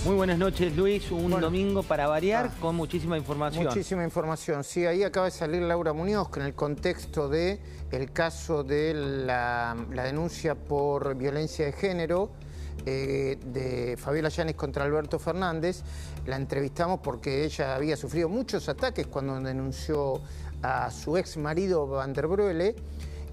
Muy buenas noches, Luis. Un domingo para variar con muchísima información. Muchísima información. Sí, ahí acaba de salir Laura Muñoz, que en el contexto del caso de la denuncia por violencia de género de Fabiola Yáñez contra Alberto Fernández. La entrevistamos porque ella había sufrido muchos ataques cuando denunció a su ex marido Van der Broele,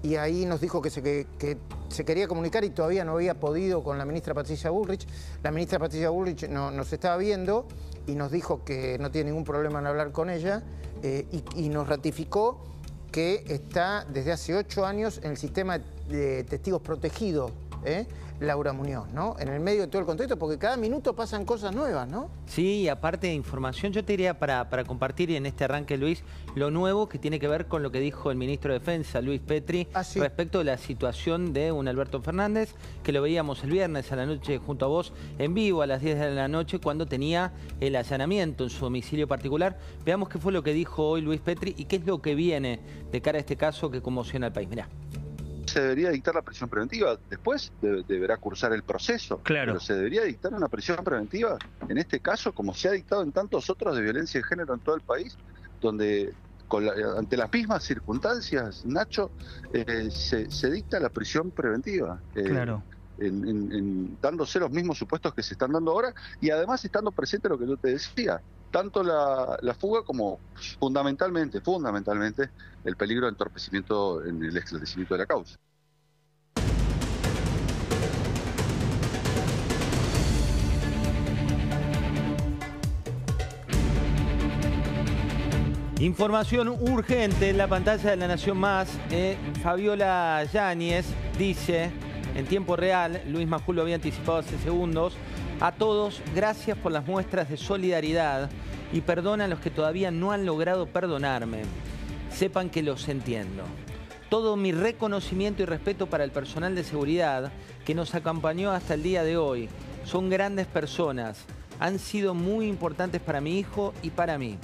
y ahí nos dijo que se quería comunicar y todavía no había podido con la ministra Patricia Bullrich. La ministra Patricia Bullrich nos estaba viendo y nos dijo que no tiene ningún problema en hablar con ella, y nos ratificó que está desde hace 8 años en el sistema de testigos protegidos, Laura Muñoz, ¿no? En el medio de todo el contexto, porque cada minuto pasan cosas nuevas, ¿no? Sí, y aparte de información, yo te diría para compartir en este arranque, Luis, lo nuevo que tiene que ver con lo que dijo el ministro de Defensa, Luis Petri, respecto de la situación de un Alberto Fernández, que lo veíamos el viernes a la noche junto a vos, en vivo a las 10 de la noche, cuando tenía el allanamiento en su domicilio particular. Veamos qué fue lo que dijo hoy Luis Petri y qué es lo que viene de cara a este caso que conmociona al país. Mirá. Se debería dictar la prisión preventiva, después deberá cursar el proceso. Claro. Pero se debería dictar una prisión preventiva, en este caso, como se ha dictado en tantos otros de violencia de género en todo el país, donde ante las mismas circunstancias, Nacho, se dicta la prisión preventiva. Claro. Dándose los mismos supuestos que se están dando ahora, y además estando presente lo que yo te decía, tanto la fuga como fundamentalmente el peligro de entorpecimiento en el esclarecimiento de la causa. Información urgente en la pantalla de La Nación Más. Fabiola Yáñez dice en tiempo real, Luis Majul lo había anticipado hace segundos: a todos, gracias por las muestras de solidaridad y perdón a los que todavía no han logrado perdonarme. Sepan que los entiendo. Todo mi reconocimiento y respeto para el personal de seguridad que nos acompañó hasta el día de hoy. Son grandes personas. Han sido muy importantes para mi hijo y para mí.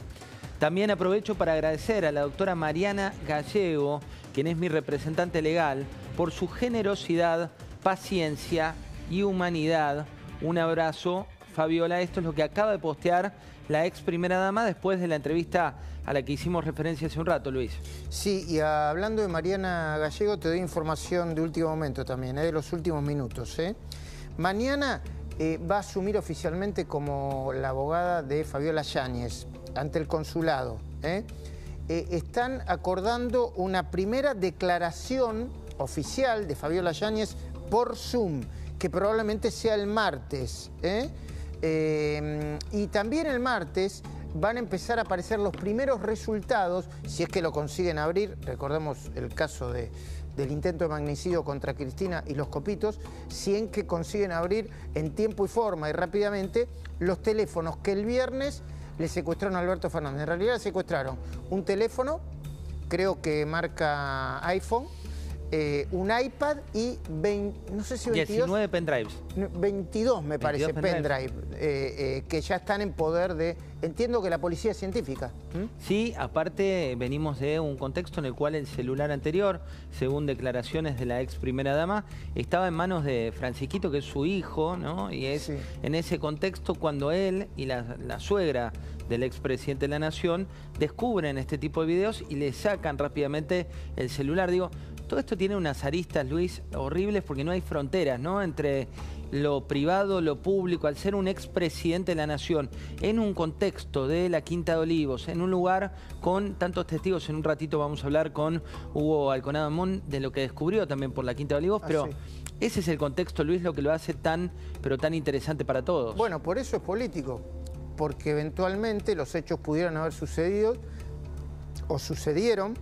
También aprovecho para agradecer a la doctora Mariana Gallego, quien es mi representante legal, por su generosidad, paciencia y humanidad. Un abrazo, Fabiola. Esto es lo que acaba de postear la ex primera dama después de la entrevista a la que hicimos referencia hace un rato, Luis. Sí, y hablando de Mariana Gallego, te doy información de último momento también, de los últimos minutos. Mañana va a asumir oficialmente como la abogada de Fabiola Yáñez ante el consulado. Están acordando una primera declaración oficial de Fabiola Yáñez por Zoom, que probablemente sea el martes. Y también el martes van a empezar a aparecer los primeros resultados, si es que lo consiguen abrir. Recordemos el caso del intento de magnicidio contra Cristina y los copitos, si es que consiguen abrir en tiempo y forma y rápidamente los teléfonos que el viernes le secuestraron a Alberto Fernández. En realidad le secuestraron un teléfono, creo que marca iPhone, un iPad y 19 pendrives. 22 me parece, pendrive, que ya están en poder de, entiendo que la policía científica. Sí, aparte venimos de un contexto en el cual el celular anterior, según declaraciones de la ex primera dama, estaba en manos de Francisquito, que es su hijo, ¿no? Y es en ese contexto cuando él y la suegra del expresidente de la Nación descubren este tipo de videos y le sacan rápidamente el celular. Digo, todo esto tiene unas aristas, Luis, horribles, porque no hay fronteras, ¿no?, entre lo privado, lo público. Al ser un expresidente de la Nación, en un contexto de la Quinta de Olivos, en un lugar con tantos testigos. En un ratito vamos a hablar con Hugo Alconada Amón de lo que descubrió también por la Quinta de Olivos, pero ese es el contexto, Luis, lo que lo hace tan, pero tan interesante para todos. Bueno, por eso es político, porque eventualmente los hechos pudieran haber sucedido o sucedieron,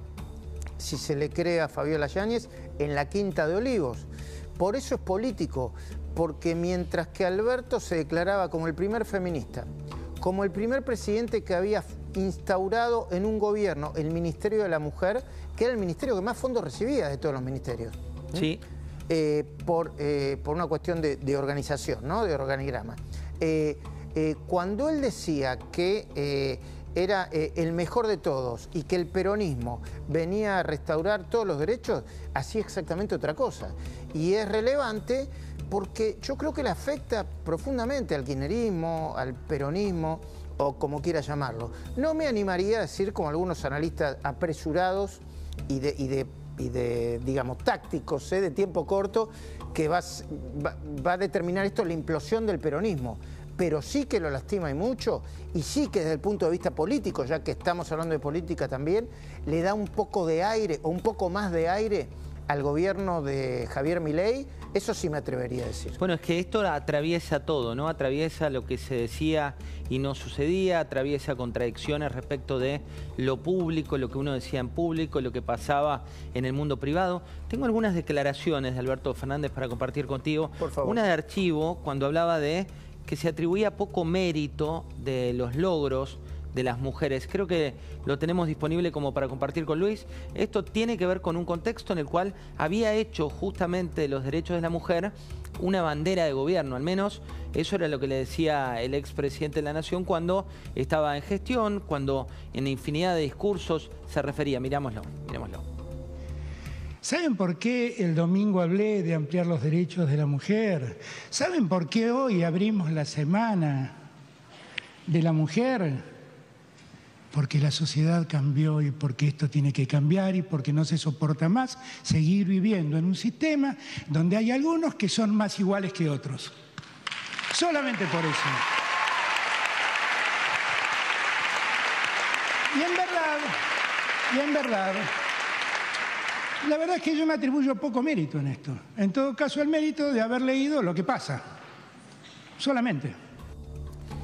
si se le cree a Fabiola Yáñez, en la Quinta de Olivos. Por eso es político, porque mientras que Alberto se declaraba como el primer feminista, como el primer presidente que había instaurado en un gobierno el Ministerio de la Mujer, que era el ministerio que más fondos recibía de todos los ministerios. Sí. Por una cuestión de organización, ¿no?, de organigrama. Cuando él decía que era el mejor de todos y que el peronismo venía a restaurar todos los derechos, hacía exactamente otra cosa. Y es relevante porque yo creo que le afecta profundamente al kirchnerismo, al peronismo, o como quiera llamarlo. No me animaría a decir, como algunos analistas apresurados y de digamos, tácticos, de tiempo corto, que va a determinar esto la implosión del peronismo. Pero sí que lo lastima y mucho, y sí que desde el punto de vista político, ya que estamos hablando de política también, le da un poco de aire, o un poco más de aire, al gobierno de Javier Milei. Eso sí me atrevería a decir. Bueno, es que esto atraviesa todo, ¿no? Atraviesa lo que se decía y no sucedía, atraviesa contradicciones respecto de lo público, lo que uno decía en público, lo que pasaba en el mundo privado. Tengo algunas declaraciones de Alberto Fernández para compartir contigo. Por favor. Una de Archivo, cuando hablaba de que se atribuía poco mérito de los logros de las mujeres. Creo que lo tenemos disponible como para compartir con Luis. Esto tiene que ver con un contexto en el cual había hecho justamente los derechos de la mujer una bandera de gobierno, al menos eso era lo que le decía el expresidente de la Nación cuando estaba en gestión, cuando en infinidad de discursos se refería. Mirámoslo. ¿Saben por qué el domingo hablé de ampliar los derechos de la mujer? ¿Saben por qué hoy abrimos la semana de la mujer? Porque la sociedad cambió y porque esto tiene que cambiar y porque no se soporta más seguir viviendo en un sistema donde hay algunos que son más iguales que otros. Solamente por eso. Y en verdad, la verdad es que yo me atribuyo poco mérito en esto. En todo caso, el mérito de haber leído lo que pasa. Solamente.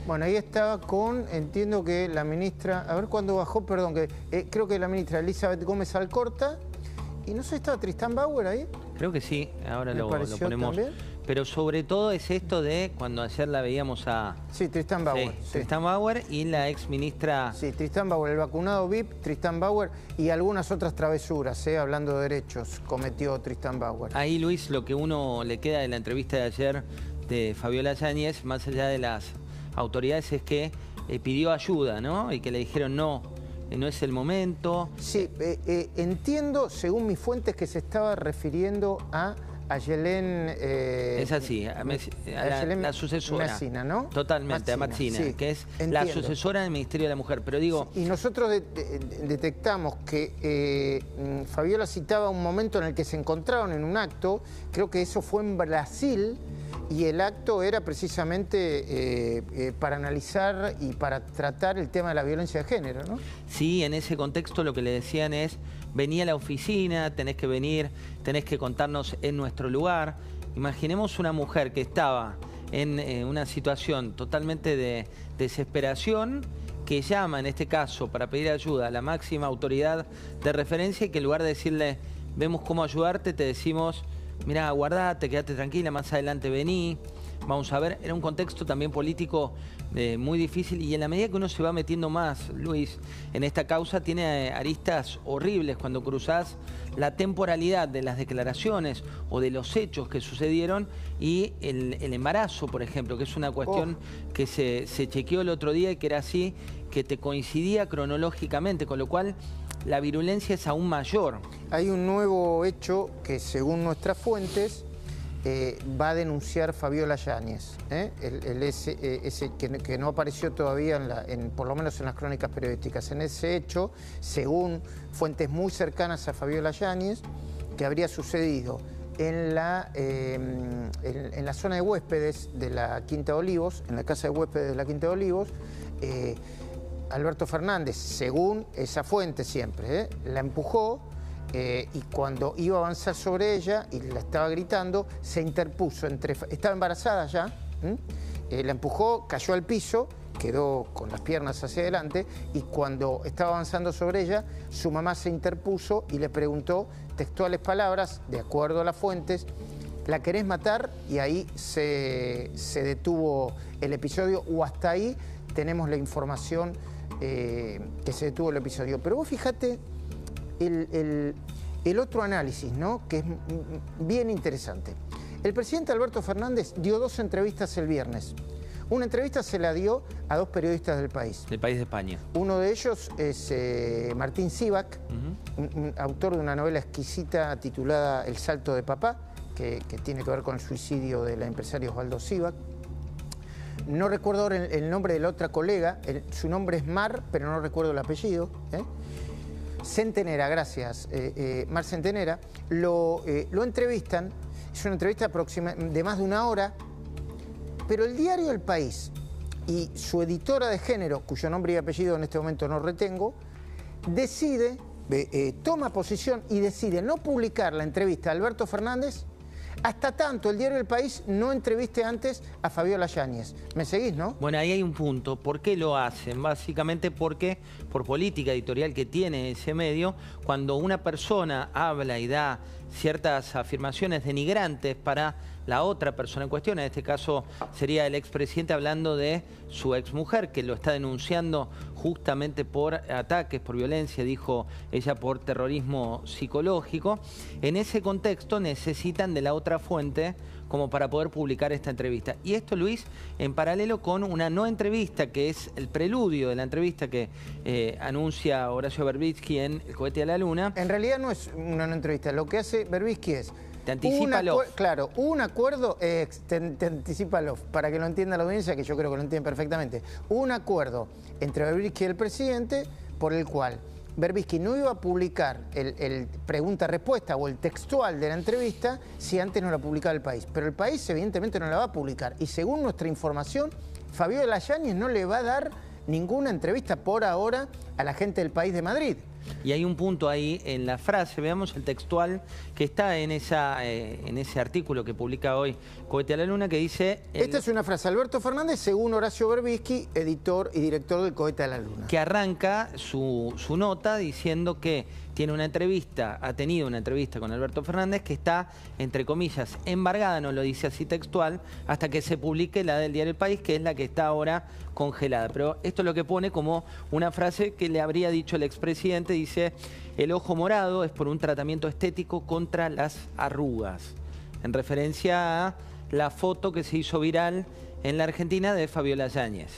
Bueno, ahí estaba con, entiendo que la ministra, a ver cuándo bajó, perdón, que creo que la ministra Elizabeth Gómez Alcorta, y no sé, ¿estaba Tristán Bauer ahí? Creo que sí, ahora lo ponemos. También. Pero sobre todo es esto de cuando ayer la veíamos a... Sí, Tristán Bauer. Sí, Tristán Bauer y la ex ministra... Sí, Tristán Bauer, el vacunado VIP, Tristán Bauer y algunas otras travesuras, hablando de derechos, cometió Tristán Bauer. Ahí, Luis, lo que uno le queda de la entrevista de ayer de Fabiola Yáñez, más allá de las autoridades, es que pidió ayuda, ¿no? Y que le dijeron no es el momento. Sí, entiendo, según mis fuentes, que se estaba refiriendo a Ayelén... es así, la sucesora. Mazzina, ¿no? Totalmente, Mazzina, a Mazzina, sí, que es entiendo. la sucesora del Ministerio de la Mujer. Pero digo... Sí, y nosotros detectamos que Fabiola citaba un momento en el que se encontraron en un acto, creo que eso fue en Brasil, y el acto era precisamente para analizar y para tratar el tema de la violencia de género, ¿no? Sí, en ese contexto lo que le decían es, vení a la oficina, tenés que venir, tenés que contarnos en nuestro lugar. Imaginemos una mujer que estaba en una situación totalmente de desesperación, que llama en este caso para pedir ayuda a la máxima autoridad de referencia y que en lugar de decirle, vemos cómo ayudarte, te decimos... Mirá, guardate, quédate tranquila, más adelante vení, vamos a ver. Era un contexto también político muy difícil y en la medida que uno se va metiendo más, Luis, en esta causa tiene aristas horribles cuando cruzás la temporalidad de las declaraciones o de los hechos que sucedieron y el embarazo, por ejemplo, que es una cuestión que se chequeó el otro día y que era así, que te coincidía cronológicamente, con lo cual... la virulencia es aún mayor. Hay un nuevo hecho que, según nuestras fuentes, va a denunciar Fabiola Yáñez, ese que no apareció todavía, por lo menos en las crónicas periodísticas. En ese hecho, según fuentes muy cercanas a Fabiola Yáñez, que habría sucedido en la zona de huéspedes de la Quinta de Olivos, en la casa de huéspedes de la Quinta de Olivos, Alberto Fernández, según esa fuente siempre, la empujó y cuando iba a avanzar sobre ella y la estaba gritando, se interpuso estaba embarazada ya, la empujó, cayó al piso, quedó con las piernas hacia adelante y cuando estaba avanzando sobre ella, su mamá se interpuso y le preguntó textuales palabras, de acuerdo a las fuentes, ¿la querés matar? Y ahí se detuvo el episodio, o hasta ahí tenemos la información que se detuvo el episodio. Pero vos fíjate el otro análisis, ¿no? Que es bien interesante. El presidente Alberto Fernández dio 2 entrevistas el viernes. Una entrevista se la dio a 2 periodistas del país. Del país de España. Uno de ellos es Martín Sivak, un autor de una novela exquisita titulada El salto de papá, que tiene que ver con el suicidio del empresario Osvaldo Sivak. No recuerdo ahora el nombre de la otra colega, su nombre es Mar, pero no recuerdo el apellido. Centenera, gracias, Mar Centenera. Lo entrevistan, es una entrevista de más de una hora, pero el diario El País y su editora de género, cuyo nombre y apellido en este momento no retengo, decide, toma posición y decide no publicar la entrevista a Alberto Fernández hasta tanto el diario El País no entreviste antes a Fabiola Yáñez. ¿Me seguís, no? Bueno, ahí hay un punto. ¿Por qué lo hacen? Básicamente porque, por política editorial que tiene ese medio, cuando una persona habla y da ciertas afirmaciones denigrantes para la otra persona en cuestión, en este caso sería el expresidente hablando de su exmujer, que lo está denunciando justamente por ataques, por violencia, dijo ella, por terrorismo psicológico. En ese contexto necesitan de la otra fuente como para poder publicar esta entrevista. Y esto, Luis, en paralelo con una no entrevista, que es el preludio de la entrevista que anuncia Horacio Berbisky en El cohete a la luna. En realidad no es una no entrevista, lo que hace Berbisky es... Te anticipa claro, un acuerdo, te anticipa para que lo entienda la audiencia, que yo creo que lo entiende perfectamente. Un acuerdo entre Berbisky y el presidente por el cual Berbisky no iba a publicar el pregunta-respuesta o el textual de la entrevista si antes no la publicaba El País. Pero El País evidentemente no la va a publicar. Y según nuestra información, Fabiola Yáñez no le va a dar ninguna entrevista por ahora a la gente del País de Madrid. Y hay un punto ahí en la frase, veamos el textual que está en ese artículo que publica hoy Cohete a la Luna, que dice... Esta es una frase, Alberto Fernández, según Horacio Berbisky, editor y director del Cohete a la Luna. Que arranca su nota diciendo que tiene una entrevista, ha tenido una entrevista con Alberto Fernández que está, entre comillas, embargada, no lo dice así textual, hasta que se publique la del diario El País, que es la que está ahora congelada. Pero esto es lo que pone como una frase que le habría dicho el expresidente, dice: el ojo morado es por un tratamiento estético contra las arrugas, en referencia a la foto que se hizo viral en la Argentina de Fabiola Yáñez.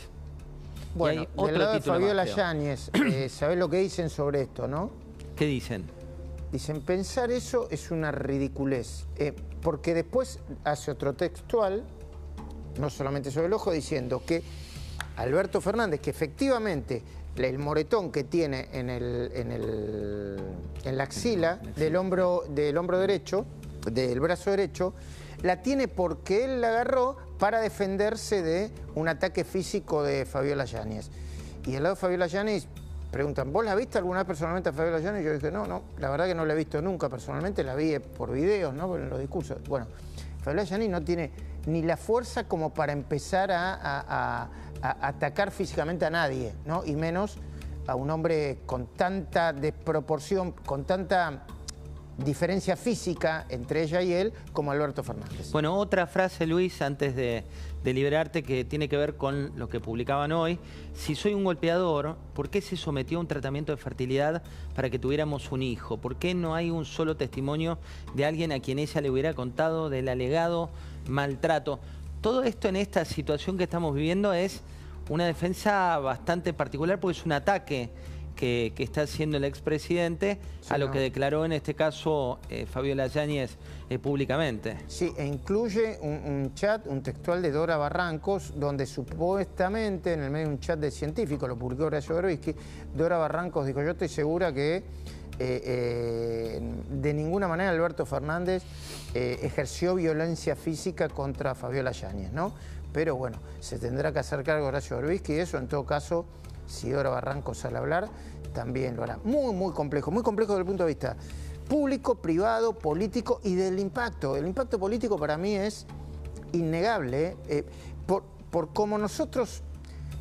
Bueno, del lado de Fabiola Yáñez, ¿sabés lo que dicen sobre esto, no? ¿Qué dicen? Dicen, pensar eso es una ridiculez, porque después hace otro textual, no solamente sobre el ojo, diciendo que Alberto Fernández, que efectivamente el moretón que tiene en la axila del hombro derecho, del brazo derecho, la tiene porque él la agarró para defenderse de un ataque físico de Fabiola Yáñez. Y al lado de Fabiola Yáñez preguntan, ¿vos la viste alguna vez personalmente a Fabiola Yáñez? Y yo dije, no, la verdad que no la he visto nunca personalmente, la vi por videos, ¿no? En los discursos. Bueno, Fabiola Yáñez no tiene ni la fuerza como para empezar a atacar físicamente a nadie, ¿no? Y menos a un hombre con tanta desproporción, con tanta diferencia física entre ella y él, como Alberto Fernández. Bueno, otra frase, Luis, antes de liberarte, que tiene que ver con lo que publicaban hoy. Si soy un golpeador, ¿por qué se sometió a un tratamiento de fertilidad para que tuviéramos un hijo? ¿Por qué no hay un solo testimonio de alguien a quien ella le hubiera contado del alegado maltrato? Todo esto en esta situación que estamos viviendo es una defensa bastante particular, porque es un ataque que está haciendo el expresidente a lo que declaró en este caso Fabiola Yáñez públicamente. Sí, e incluye un chat, un textual de Dora Barrancos, donde supuestamente, en el medio de un chat de científicos, lo publicó Horacio Berbisky, Dora Barrancos dijo, yo estoy segura que de ninguna manera Alberto Fernández ejerció violencia física contra Fabiola Yáñez, ¿no? Pero bueno, se tendrá que hacer cargo Horacio Berbisky y eso, en todo caso, si Dora Barrancos sale a hablar, también lo hará. Muy complejo desde el punto de vista público, privado, político y del impacto. El impacto político para mí es innegable, por cómo nosotros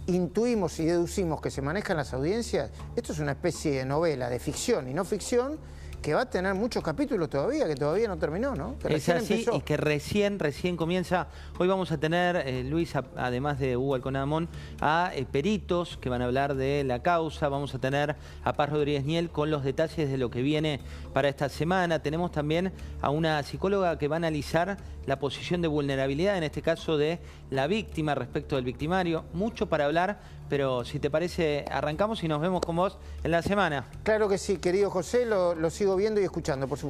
intuimos y deducimos que se manejan las audiencias. Esto es una especie de novela de ficción y no ficción que va a tener muchos capítulos todavía, que todavía no terminó, ¿no? Que es así empezó. Y que recién comienza. Hoy vamos a tener, Luis, además de Hugo Alconadamón, a peritos que van a hablar de la causa. Vamos a tener a Paz Rodríguez Niel con los detalles de lo que viene para esta semana. Tenemos también a una psicóloga que va a analizar la posición de vulnerabilidad, en este caso de la víctima respecto del victimario. Mucho para hablar, pero si te parece, arrancamos y nos vemos con vos en la semana. Claro que sí, querido José, lo sigo viendo y escuchando, por supuesto.